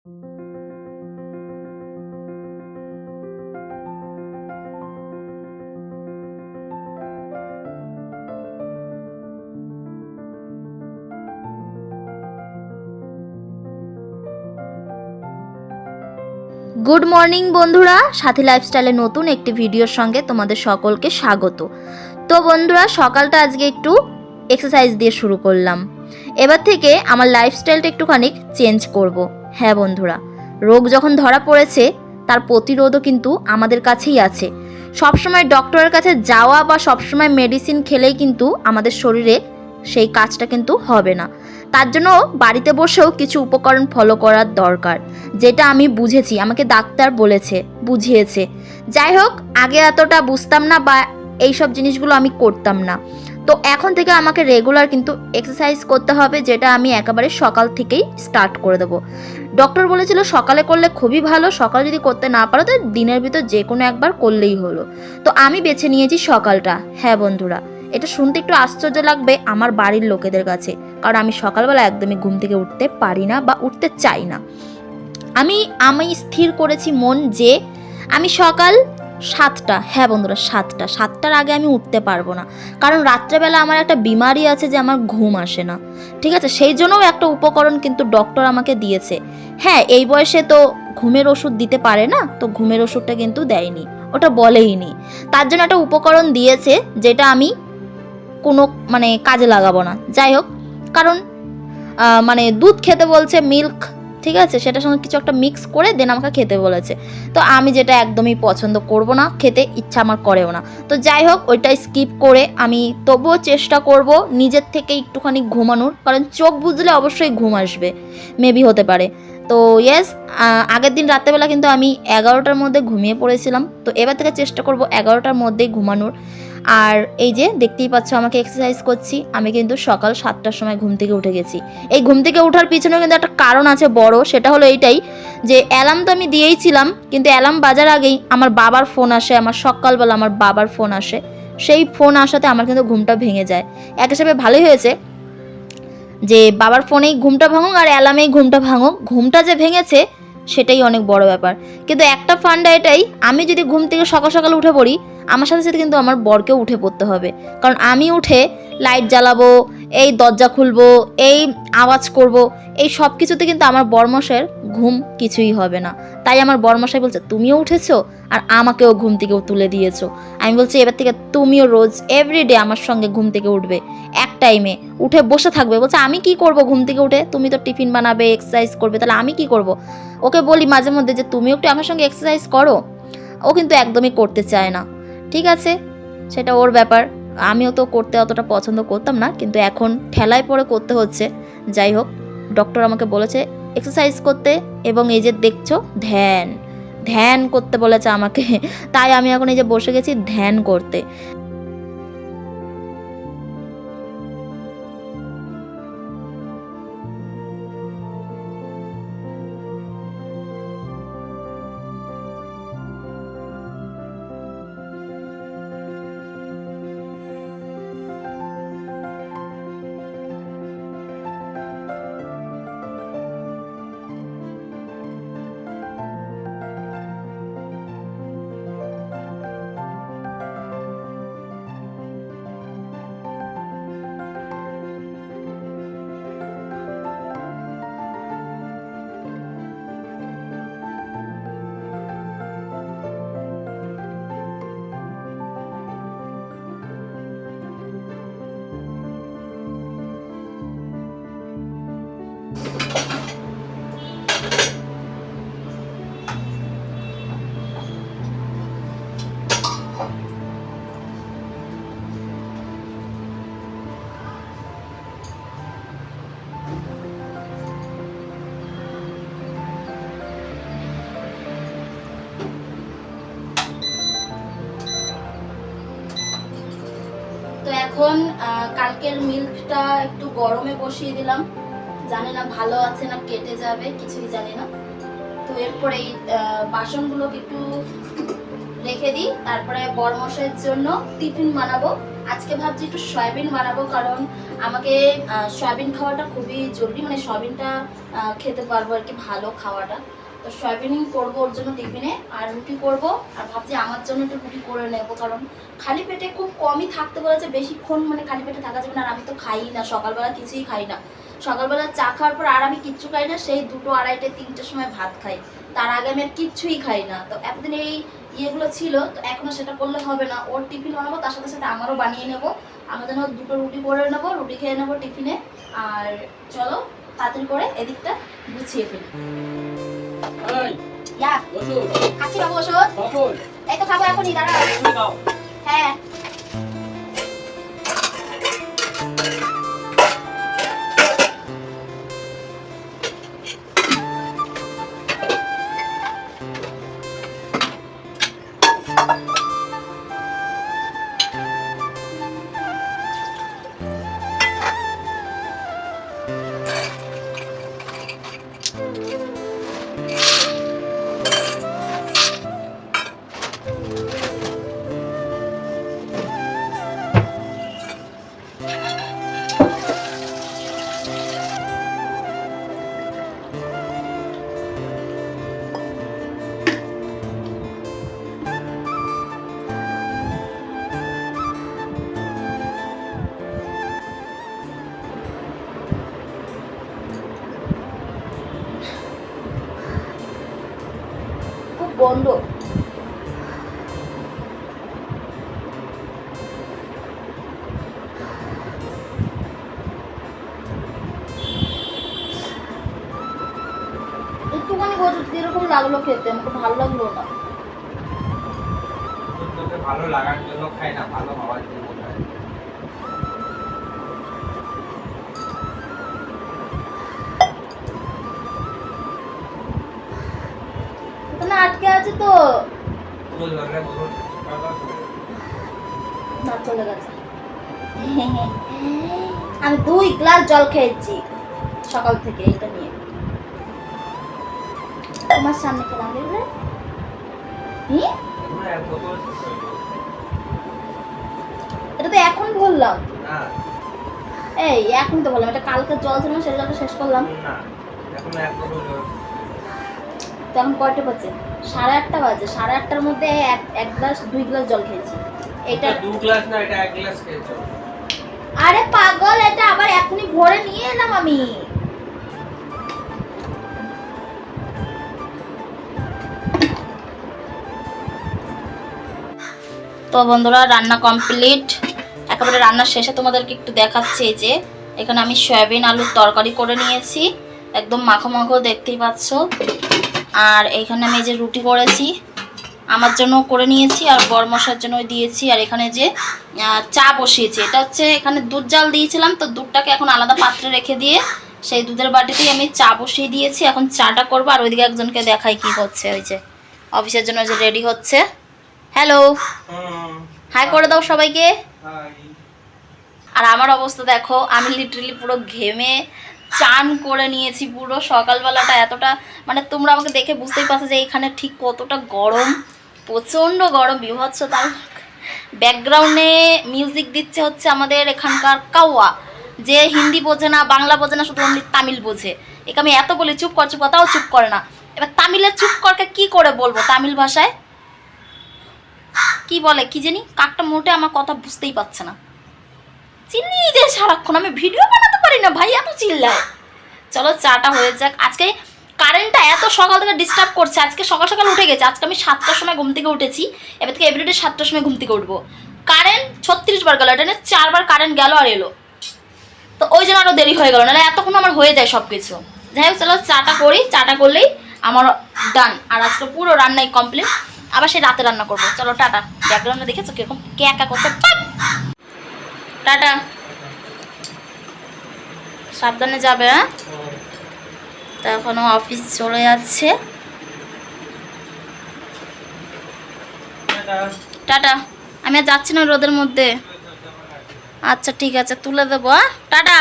Good morning বন্ধুরা, সাথী লাইফস্টাইলের নতুন একটি ভিডিওর সঙ্গে তোমাদের সকলকে স্বাগত। তো বন্ধুরা, সকালটা আজকে একটু এক্সারসাইজ দিয়ে শুরু করলাম। এবার থেকে আমার লাইফস্টাইলটা একটুখানি চেঞ্জ করব। হ্যাঁ বন্ধুরা, রোগ যখন ধরা পড়েছে তার প্রতিরোধও কিন্তু আমাদের কাছেই আছে। সবসময় ডক্টরের কাছে যাওয়া বা সবসময় মেডিসিন খেলেই কিন্তু আমাদের শরীরে সেই কাজটা কিন্তু হবে না। তার জন্য বাড়িতে বসেও কিছু উপকরণ ফলো করার দরকার, যেটা আমি বুঝেছি, আমাকে ডাক্তার বলেছে, বুঝিয়েছে। যাই হোক, আগে এতটা বুঝতাম না বা এইসব জিনিসগুলো আমি করতাম না। তো এখন থেকে আমাকে রেগুলার কিন্তু এক্সারসাইজ করতে হবে, যেটা আমি একেবারে সকাল থেকেই স্টার্ট করে দেবো। ডক্টর বলেছিল সকালে করলে খুবই ভালো, সকালে যদি করতে না পারো তো দিনের ভিতর যে কোনো একবার করলেই হলো। তো আমি বেছে নিয়েছি সকালটা। হ্যাঁ বন্ধুরা, এটা শুনতে একটু আশ্চর্য লাগবে আমার বাড়ির লোকেদের কাছে, কারণ আমি সকালবেলা একদমই ঘুম থেকে উঠতে পারি না বা উঠতে চাই না। আমি স্থির করেছি মন যে আমি সকাল 7টা, হ্যাঁ বন্ধুরা 7টার আগে আমি উঠতে পারবো না, কারণ রাত্রেবেলা আমার একটা বিমারি আছে যে আমার ঘুম আসে না। ঠিক আছে, সেই জন্যও একটা উপকরণ কিন্তু ডক্টর আমাকে দিয়েছে। হ্যাঁ, এই বয়সে তো ঘুমের ওষুধ দিতে পারে না, তো ঘুমের ওষুধটা কিন্তু দেয়নি, ওটা বলেইনি। তার জন্য একটা উপকরণ দিয়েছে যেটা আমি কোনো কাজে লাগাবো না। যাই হোক, কারণ দুধ খেতে বলছে, মিল্ক, ঠিক আছে, সেটার সঙ্গে কিছু একটা মিক্স করে দেন আমাকে খেতে বলেছে। তো আমি যেটা একদমই পছন্দ করব না, খেতে ইচ্ছা আমার করেও না। তো যাই হোক, ওইটাই স্কিপ করে আমি তবুও চেষ্টা করব নিজের থেকে একটুখানি ঘুমানোর, কারণ চোখ বুঝলে অবশ্যই ঘুম আসবে, মেবি হতে পারে। তো ইয়েস, আগের দিন রাত্রেবেলা কিন্তু আমি 11টার মধ্যে ঘুমিয়ে পড়েছিলাম। তো এবার থেকে চেষ্টা করব 11টার মধ্যেই ঘুমানোর। আর এই যে দেখতেই পাচ্ছ আমাকে এক্সারসাইজ করছি, আমি কিন্তু সকাল 7টার সময় ঘুম থেকে উঠে গেছি। এই ঘুম থেকে ওঠার পিছনেও কিন্তু একটা কারণ আছে বড়, সেটা হলো এইটাই যে অ্যালার্ম তো আমি দিয়েইছিলাম, কিন্তু অ্যালার্ম বাজার আগেই আমার বাবার ফোন আসে, আমার সকালবেলা আমার বাবার ফোন আসে। সেই ফোন আসাতে আমার কিন্তু ঘুমটা ভেঙে যায়। এক হিসাবে ভালোই হয়েছে যে বাবার ফোনেই ঘুমটা ভাঙুক আর অ্যালার্মেই ঘুমটা ভাঙুক, ঘুমটা যে ভেঙেছে সেটাই অনেক বড় ব্যাপার। কিন্তু একটা ফান্ডা এটাই, আমি যদি ঘুম থেকে সকাল সকাল উঠে পড়ি, আমার সাথে সাথে কিন্তু আমার বরকেও উঠে পড়তে হবে, কারণ আমি উঠে লাইট জ্বালাবো, এই দরজা খুলবো, এই আওয়াজ করব, এই সব কিছুতে কিন্তু আমার বরমশাইয়ের ঘুম কিছুই হবে না। তাই আমার বরমশাই বলছে তুমিও উঠেছো আর আমাকেও ঘুম থেকেও তুলে দিয়েছো। আমি বলছি এবার থেকে তুমিও রোজ এভরিডে আমার সঙ্গে ঘুম থেকে উঠবে, এক টাইমে উঠে বসে থাকবে। বলছে আমি কি করব ঘুম থেকে উঠে, তুমি তো টিফিন বানাবে, এক্সারসাইজ করবে, তাহলে আমি কি করব? ওকে বলি মাঝে মধ্যে যে তুমিও একটু আমার সঙ্গে এক্সারসাইজ করো, ও কিন্তু একদমই করতে চায় না। ঠিক আছে, সেটা ওর ব্যাপার, আমিও তো করতে অতটা পছন্দ করতাম না, কিন্তু এখন ঠেলায় পড়ে করতে হচ্ছে। যাই হোক, ডক্টর আমাকে বলেছে এক্সারসাইজ করতে, এবং এই যে দেখছো ধ্যান করতে বলেছে আমাকে। তাই আমি এখন এই যে বসে গেছি ধ্যান করতে। তো এখন কালকের মিল্কটা একটু গরমে বসিয়ে দিলাম, জানি না ভালো আছে না কেটে যাবে, কিছুই জানি না। তো এরপরে এই বাসনগুলোকে একটু রেখে দিই, তারপরে বরমশাইয়ের জন্য টিফিন বানাবো। আজকে ভাবছি একটু সয়াবিন বানাবো, কারণ আমাকে সয়াবিন খাওয়াটা খুবই জরুরি, মানে সয়াবিনটা খেতে পারবো আর কি, ভালো খাওয়াটা। তো সয়াবিন করবো ওর জন্য টিফিনে, আর রুটি করব। আর ভাবছি আমার জন্য একটু রুটি করে নেবো, কারণ খালি পেটে খুব কমই থাকতে বলেছে, বেশিক্ষণ মানে খালি পেটে থাকা যাবে না। আর আমি তো খাই না, সকালবেলা কিছুই খাই না। সকালবেলা চা খাওয়ার পর আর আমি কিচ্ছু খাই না, সেই 2টো, 2:30, 3টের সময় ভাত খাই। তার আগে আমি আর কিচ্ছুই খাই না। তো এতদিন এই ইয়েগুলো ছিল, তো এখনো সেটা করলে হবে না। ওর টিফিন বানাবো, তার সাথে সাথে আমারও বানিয়ে নেবো। আমার জন্য 2টো রুটি করে নেবো, রুটি খেয়ে নেবো টিফিনে। আর চলো তাড়াতাড়ি করে এদিকটা গুছিয়ে ফেলি। খাচ্ছি বাবু ওষুধ, এই তো খাবো এখনই, দাঁড়াও। হ্যাঁ খুব বন্ধ। একটুখানি ওষুধ এরকম লাগলো খেতে, আমাকে ভালো লাগলো না। ভালো লাগার জন্য খাই না, ভালো হওয়ার জন্য খাই। ওখানে আটকে আছে তো, না চলে গেছে। আমি 2 গ্লাস জল খেয়েছি সকাল থেকে, এটা নিয়ে তোমার সামনে খেলাম। বুঝলে এটা তো এখন বললাম, এই এখন তো বললাম, এটা কালকে জল ছিল না, সেটা জলটা শেষ করলাম। তো এখন কয়টা বাজে? 8:30 বাজে। 8:30টার মধ্যে এক গ্লাস 2 গ্লাস জল খেয়েছি। এটা 2 গ্লাস না, এটা 1 গ্লাস খেয়েছো। আরে পাগল, এটা আবার এখনই ভরে নিয়ে এলাম আমি। তো বন্ধুরা, রান্না কমপ্লিট। একেবারে রান্নার শেষে তোমাদেরকে একটু দেখাচ্ছি, এই যে এখানে আমি সয়াবিন আলুর তরকারি করে নিয়েছি, একদম মাখো মাখো, দেখতেই পাচ্ছ। আর এইখানে আমি এই যে রুটি করেছি, আমার জন্য করে নিয়েছি, আর বরমশার জন্য দিয়েছি। আর এখানে যে চা বসিয়েছি, এটা হচ্ছে এখানে দুধ জাল দিয়েছিলাম, তো দুধটাকে এখন আলাদা পাত্রে রেখে দিয়ে সেই দুধের বাটিতেই আমি চা বসিয়ে দিয়েছি। এখন চাটা করবো। আর ওইদিকে একজনকে দেখাই কি করছে, ওই যে অফিসের জন্য যে রেডি হচ্ছে। হ্যালো, হাই করে দাও সবাইকে। আর আমার অবস্থা দেখো, আমি লিটারালি পুরো ঘেমে চান করে নিয়েছি। পুরো সকালবেলাটা এতটা, মানে তোমরা আমাকে দেখে বুঝতেই পারছো যে এখানে ঠিক কতটা গরম, প্রচণ্ড গরম, বিভৎস। তার ব্যাকগ্রাউন্ডে মিউজিক দিচ্ছে হচ্ছে আমাদের এখানকার কাওয়া, যে হিন্দি বোঝে না, বাংলা বোঝে না, শুধু অনলি তামিল বোঝে। একে আমি এত বলি চুপ কর চুপ কর, তাও চুপ করে না। এবার তামিলের চুপ করকে কি করে বলবো তামিল ভাষায়, কি বলে কি জানি, কাকটা মোটে আমার কথা বুঝতেই পারছে না। চিল্লিয়ে যায় সারাক্ষণ, আমি ভিডিও বানাতে পারি না ভাই, এত চিল্লায়। চলো চাটা হয়ে যাক। আজকে কারেন্টটা এত সকাল থেকে ডিস্টার্ব করছে। আজকে সকাল সকাল উঠে গেছে, আজকে আমি 7টার সময় ঘুম থেকে উঠেছি। এবার থেকে এভরিডে 7টার সময় ঘুম থেকে উঠবো। কারেন্ট 36 বার গেল, এটা নিয়ে 4 বার কারেন্ট গেল আর এলো, তো ওই জন্য আরও দেরি হয়ে গেল, নাহলে এতক্ষণ আমার হয়ে যায় সব কিছু। যাই হোক চলো চাটা করি, চাটা করলেই আমার ডান। আর আজকে পুরো রান্নাই কমপ্লিট, আবার সেই রাতে রান্না করবো। চলো টাটা। ব্যাকগ্রাউন্ডে দেখেছো কিরকম ক্যাকা করছে, টাটা, সাবধানে যাবে। হ্যাঁ, তো এখনও অফিস চলে যাচ্ছে। টাটা। আমি আর যাচ্ছি না রোদের মধ্যে। আচ্ছা ঠিক আছে, তুলে দেবো। টাটা।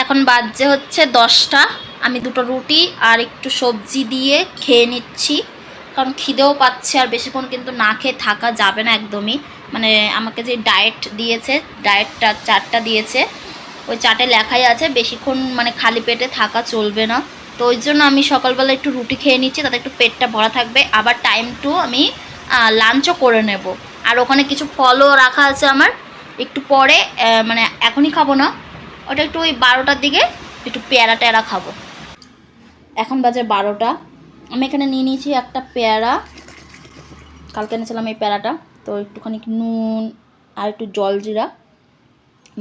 এখন বাজছে হচ্ছে 10টা। আমি 2টো রুটি আর একটু সবজি দিয়ে খেয়ে নিচ্ছি। কারণ খিদেও পাচ্ছে, আর বেশিক্ষণ কিন্তু না খেয়ে থাকা যাবে না একদমই। মানে আমাকে যে ডায়েট দিয়েছে, ডায়েটটা চার্টটা দিয়েছে, ওই চার্টে লেখাই আছে বেশিক্ষণ মানে খালি পেটে থাকা চলবে না। তো ওই জন্য আমি সকালবেলা একটু রুটি খেয়ে নিচ্ছি, তাতে একটু পেটটা ভরা থাকবে, আবার টাইম টু আমি লাঞ্চও করে নেব। আর ওখানে কিছু ফলও রাখা আছে আমার, একটু পরে মানে এখনই খাবো না, ওটা একটু ওই 12টার দিকে একটু পেয়ারা টেয়ারা খাবো। এখন বাজে 12টা। আমি এখানে নিয়ে নিয়েছি একটা পেয়ারা, কালকে এনেছিলাম এই পেয়ারাটা। তো একটুখানি নুন আর একটু জলজিরা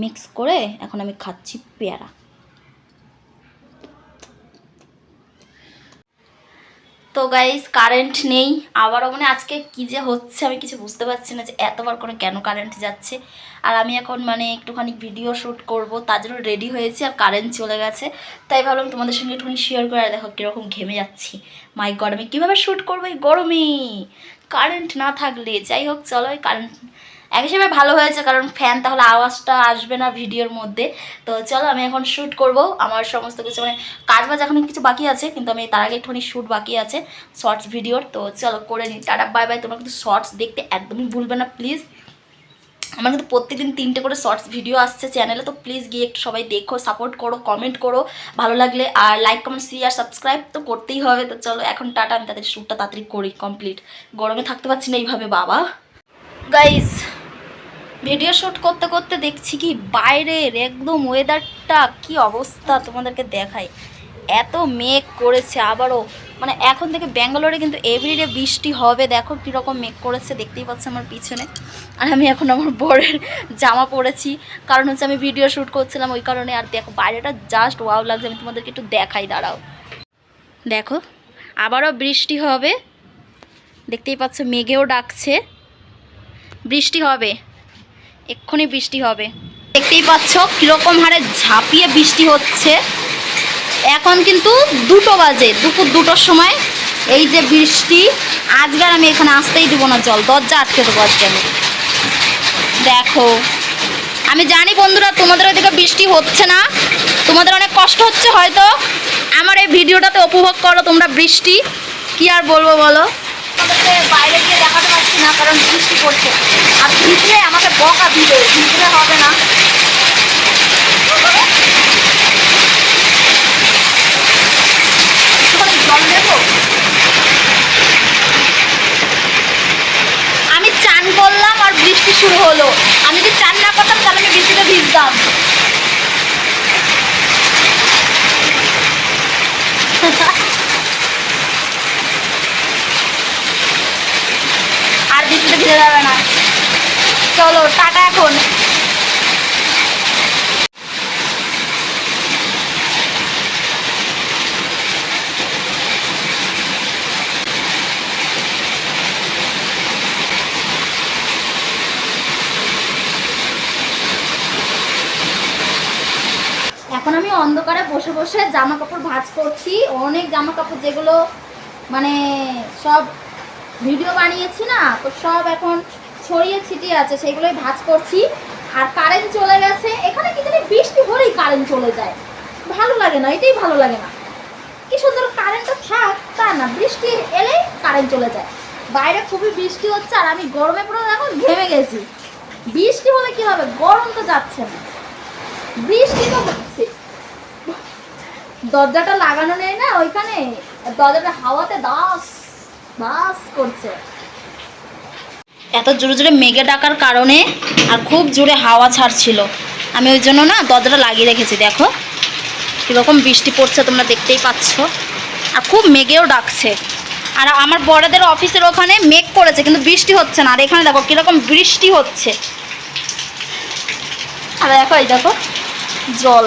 মিক্স করে এখন আমি খাচ্ছি পেয়ারা। তো গাইস কারেন্ট নেই আবারও, মানে আজকে কী যে হচ্ছে আমি কিছু বুঝতে পারছি না যে এতবার করে কেন কারেন্ট যাচ্ছে। আর আমি এখন মানে একটুখানি ভিডিও শ্যুট করব, তার জন্য রেডি হয়েছি, আর কারেন্ট চলে গেছে। তাই ভাবলাম তোমাদের সঙ্গে একটুখানি শেয়ার করে, দেখো কীরকম ঘেমে যাচ্ছি। মাই গড, আমি কীভাবে শ্যুট করবো এই গরমে কারেন্ট না থাকলে। যাই হোক চলো, এই কারেন্ট এক হিসেবে ভালো হয়েছে, কারণ ফ্যান তাহলে আওয়াজটা আসবে না ভিডিওর মধ্যে। তো চলো আমি এখন শ্যুট করব আমার সমস্ত কিছু, মানে কাজ বাজ এখন কিছু বাকি আছে, কিন্তু আমি তার আগে একটুখানি শ্যুট বাকি আছে শর্টস ভিডিওর। তো চলো করে নিই, টাটা বাই বাই। তোমরা কিন্তু শর্টস দেখতে একদমই ভুলবে না প্লিজ। আমার কিন্তু প্রত্যেকদিন 3টে করে শর্টস ভিডিও আসছে চ্যানেলে, তো প্লিজ গিয়ে একটু সবাই দেখো, সাপোর্ট করো, কমেন্ট করো ভালো লাগলে, আর লাইক কমেন্ট শেয়ার সাবস্ক্রাইব তো করতেই হবে। তো চলো এখন টাটা, আমি তাদের শ্যুটটা তাড়াতাড়ি করি কমপ্লিট, গরমে থাকতে পারছি না এইভাবে বাবা। গাইস ভিডিও শ্যুট করতে করতে দেখছি কি বাইরের একদম ওয়েদারটা কি অবস্থা তোমাদেরকে দেখাই। এত মেঘ করেছে আবারও, মানে এখন থেকে ব্যাঙ্গালোরে কিন্তু এভরিডে বৃষ্টি হবে। দেখো কীরকম মেঘ করেছে, দেখতেই পাচ্ছ আমার পিছনে। আর আমি এখন আমার বরের জামা পরেছি, কারণ হচ্ছে আমি ভিডিও শ্যুট করছিলাম ওই কারণে। আর দেখো বাইরেটা জাস্ট ওয়াও লাগছে, আমি তোমাদেরকে একটু দেখাই, দাঁড়াও। দেখো আবারও বৃষ্টি হবে, দেখতেই পাচ্ছ মেঘেও ডাকছে, বৃষ্টি হবে, এক্ষুনি বৃষ্টি হবে। দেখতেই পাচ্ছ কীরকম হারে ঝাঁপিয়ে বৃষ্টি হচ্ছে। এখন কিন্তু 2টো বাজে, দুপুর 2টোর সময় এই যে বৃষ্টি। আজকে আমি এখানে আসতেই দেবো না, জল দরজা আটকে দেবো আজকে আমি। দেখো আমি জানি বন্ধুরা তোমাদের ওইদিকে বৃষ্টি হচ্ছে না, তোমাদের অনেক কষ্ট হচ্ছে হয়তো, আমার এই ভিডিওটাতে উপভোগ করো তোমরা বৃষ্টি। কি আর বলবো বলো, তোমাদেরকে বাইরে গিয়ে দেখাতে পারছি না কারণ বৃষ্টি পড়ছে, আর ভিজলে আমাকে বকা দিবে, ভিজলে হবে না। জল দেবো, আমি চান করলাম আর বৃষ্টি শুরু হলো। আমি যদি চান না করতাম তাহলে আমি বৃষ্টিতে ভিজতাম। আর বৃষ্টিতে ভিজে যাবে না। চলো টাটা এখন। এখন আমি অন্ধকারে বসে বসে জামা কাপড় ভাঁজ করছি, অনেক জামা কাপড় যেগুলো মানে সব ভিডিও বানিয়েছি না, তো সব এখন ছড়িয়ে ছিটিয়ে আছে, সেগুলোই ভাঁজ করছি। আর কারেন্ট চলে গেছে, এখানে কি জানি বৃষ্টি হলেই কারেন্ট চলে যায়, ভালো লাগে না, এটাই ভালো লাগে না। কি সুন্দর কারেন্টটা থাক তা না, বৃষ্টি এলেই কারেন্ট চলে যায়। বাইরে খুবই বৃষ্টি হচ্ছে, আর আমি গরমে পুরো এখন ঘেমে গেছি। বৃষ্টি হলে কি হবে, গরম তো যাচ্ছে না, বৃষ্টি তো হচ্ছে। দরজাটা লাগানো নেই না ওইখানে, দরজাটা হাওয়াতে দাস দাস করছে। এত জোরে জোরে মেঘে ডাকার কারণে আর খুব জোরে হাওয়া ছাড়ছিল, আমি ওই জন্য না দরজাটা লাগিয়ে রেখেছি। দেখো কীরকম বৃষ্টি পড়ছে তোমরা দেখতেই পাচ্ছ, আর খুব মেঘেও ডাকছে। আর আমার বড়দের অফিসের ওখানে মেঘ করেছে কিন্তু বৃষ্টি হচ্ছে না, আর এখানে দেখো কীরকম বৃষ্টি হচ্ছে। আর দেখো এই দেখো জল।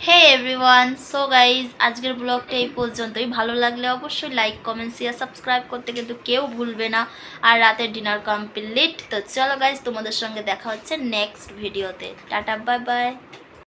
হে এভরিওয়ান, সো গাইজ আজকের ব্লগটা এই পর্যন্তই। ভালো লাগলে অবশ্যই লাইক কমেন্ট শেয়ার সাবস্ক্রাইব করতে কিন্তু কেউ ভুলবে না। আর রাতের ডিনার কমপ্লিট। তো চলো গাইজ, তোমাদের সঙ্গে দেখা হচ্ছে নেক্সট ভিডিওতে। Tata bye bye.